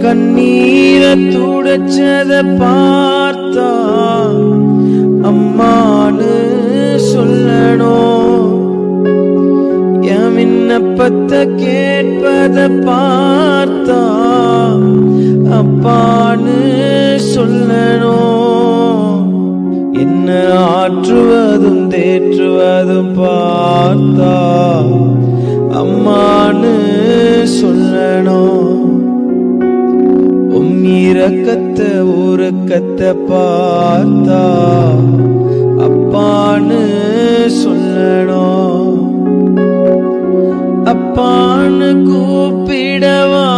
கண்ணீரை துடைச்சத பார்த்தா அம்மானு சொல்லணும். என் விண்ணப்பத்தை கேட்பத பார்த்தா அப்பான்னு சொல்லணும். என்ன ஆற்றுவதும் தேற்றுவதும் பார்த்தா அம்மான்னு சொல்லணும். இரக்கத்தை உருக்கத்தை பார்த்தா அப்பான்னு சொல்லணும். அப்பான்னு கூப்பிடவா